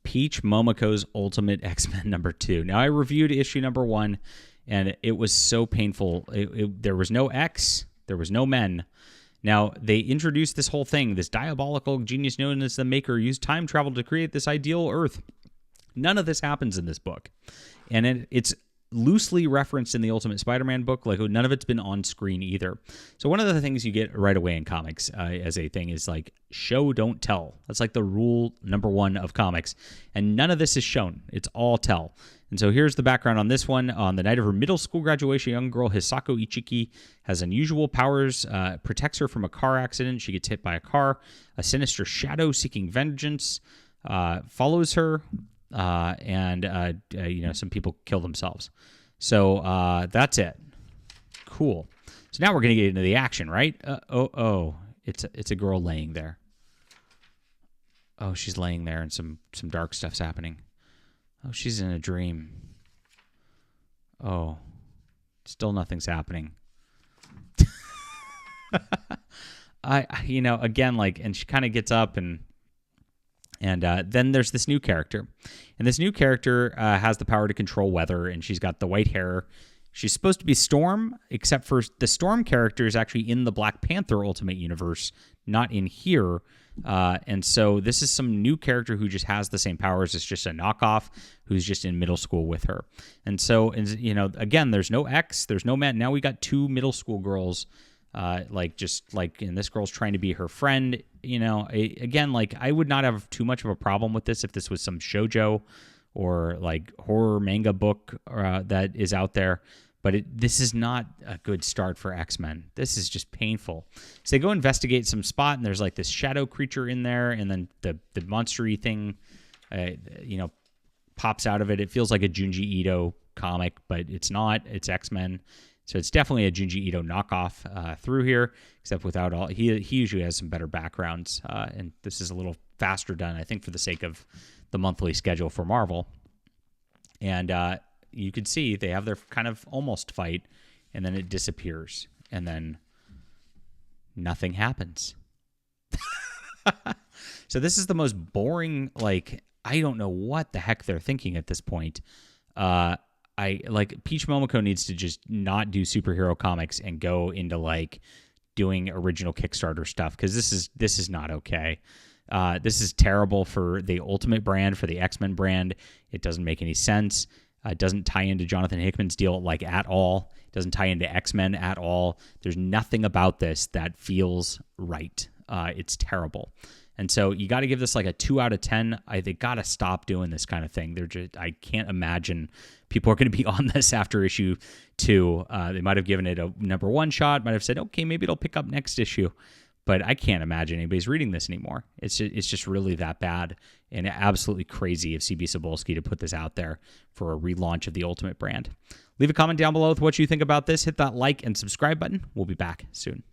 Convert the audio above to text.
Peach Momoko's Ultimate X-Men #2. Now, I reviewed issue #1, and it was so painful. There was no X, there was no men. Now, they introduced this whole thing. This diabolical genius known as the Maker used time travel to create this ideal Earth. None of this happens in this book. And it's loosely referenced in the Ultimate Spider-Man book. Like, none of it's been on screen either. So one of the things you get right away in comics as a thing is like, show, don't tell. That's like the rule #1 of comics. And none of this is shown. It's all tell. And so here's the background on this one. On the night of her middle school graduation, young girl Hisako Ichiki has unusual powers, protects her from a car accident. She gets hit by a car. A sinister shadow seeking vengeance follows her, and some people kill themselves. So that's it. Cool. So now we're going to get into the action, right? It's a girl laying there. Oh, she's laying there, and some dark stuff's happening. Oh, she's in a dream. Oh, still nothing's happening. Again, like, and she kind of gets up, and then there's this new character. And this new character has the power to control weather, and she's got the white hair. She's supposed to be Storm, except for the Storm character is actually in the Black Panther Ultimate Universe, not in here. And so this is some new character who just has the same powers. It's just a knockoff who's just in middle school with her. And so, again, there's no X, there's no man. Now we got 2 middle school girls, and this girl's trying to be her friend. Again, like, I would not have too much of a problem with this if this was some shoujo or like horror manga book that is out there. But this is not a good start for X-Men. This is just painful. So they go investigate some spot, and there's like this shadow creature in there, and then the monster-y thing, pops out of it. It feels like a Junji Ito comic, but it's not. It's X-Men. So it's definitely a Junji Ito knockoff through here, except without all. He usually has some better backgrounds, and this is a little faster done, I think, for the sake of the monthly schedule for Marvel. And you can see they have their kind of almost fight, and then it disappears, and then nothing happens. So this is the most boring, like, I don't know what the heck they're thinking at this point. Peach Momoko needs to just not do superhero comics and go into like doing original Kickstarter stuff, because this is not okay. This is terrible for the Ultimate brand, for the X-Men brand. It doesn't make any sense. It doesn't tie into Jonathan Hickman's deal like at all. It doesn't tie into X-Men at all. There's nothing about this that feels right. It's terrible. And so you got to give this like a 2 out of 10. They got to stop doing this kind of thing. I can't imagine people are going to be on this after issue 2. They might have given it a #1 shot, might have said, okay, maybe it'll pick up next issue. But I can't imagine anybody's reading this anymore. It's just really that bad, and absolutely crazy of CB Cebulski to put this out there for a relaunch of the Ultimate brand. Leave a comment down below with what you think about this. Hit that like and subscribe button. We'll be back soon.